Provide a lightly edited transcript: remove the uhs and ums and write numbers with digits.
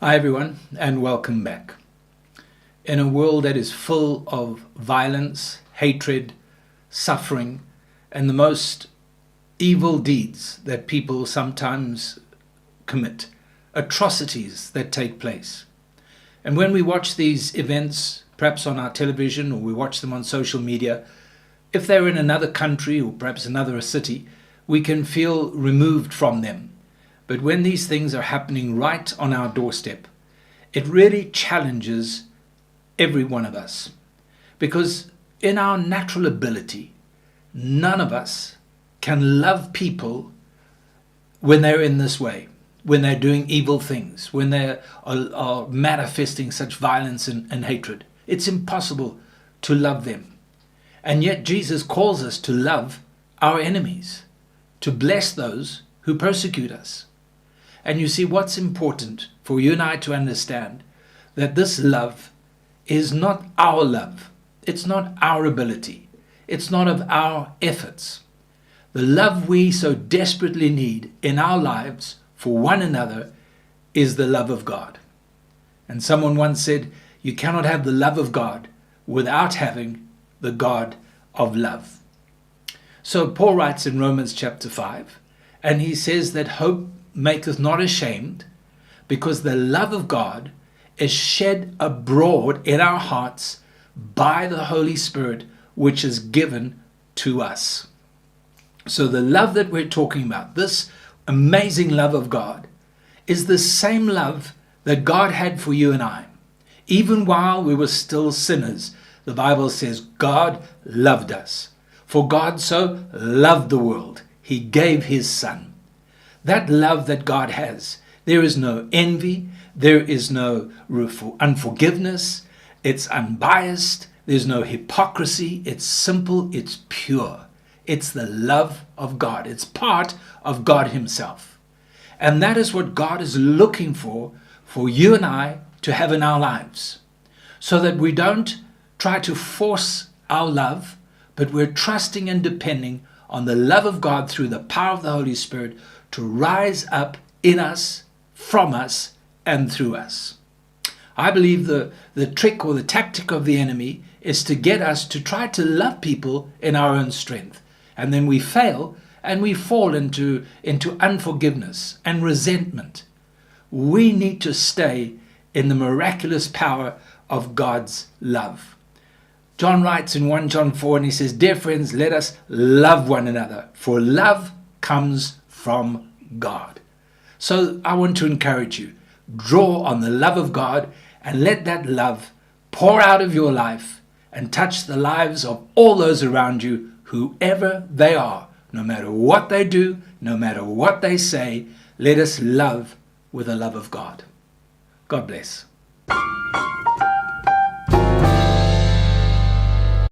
Hi everyone, and welcome back. In a world that is full of violence, hatred, suffering, and the most evil deeds that people sometimes commit, atrocities that take place. And when we watch these events, perhaps on our television or we watch them on social media, if they're in another country or perhaps another city, we can feel removed from them. But when these things are happening right on our doorstep, it really challenges every one of us. Because in our natural ability, none of us can love people when they're in this way, when they're doing evil things, when they are manifesting such violence and hatred. It's impossible to love them. And yet Jesus calls us to love our enemies, to bless those who persecute us. And you see, what's important for you and I to understand, that this love is not our love. It's not our ability. It's not of our efforts. The love we so desperately need in our lives for one another is the love of God. And someone once said, you cannot have the love of God without having the God of love. So Paul writes in Romans chapter 5, and he says that hope maketh not ashamed, because the love of God is shed abroad in our hearts by the Holy Spirit, which is given to us. So the love that we're talking about, this amazing love of God, is the same love that God had for you and I. Even while we were still sinners, the Bible says God loved us. For God so loved the world, he gave his Son. That love that God has, there is no envy, there is no unforgiveness, it's unbiased, there's no hypocrisy, it's simple, it's pure. It's the love of God. It's part of God himself. And that is what God is looking for you and I to have in our lives. So that we don't try to force our love, but we're trusting and depending on the love of God through the power of the Holy Spirit to rise up in us, from us, and through us. I believe the trick or the tactic of the enemy is to get us to try to love people in our own strength. And then we fail and we fall into unforgiveness and resentment. We need to stay in the miraculous power of God's love. John writes in 1 John 4, and he says, dear friends, let us love one another, for love comes from God. So I want to encourage you, draw on the love of God and let that love pour out of your life and touch the lives of all those around you, whoever they are, no matter what they do, no matter what they say. Let us love with the love of God. God bless.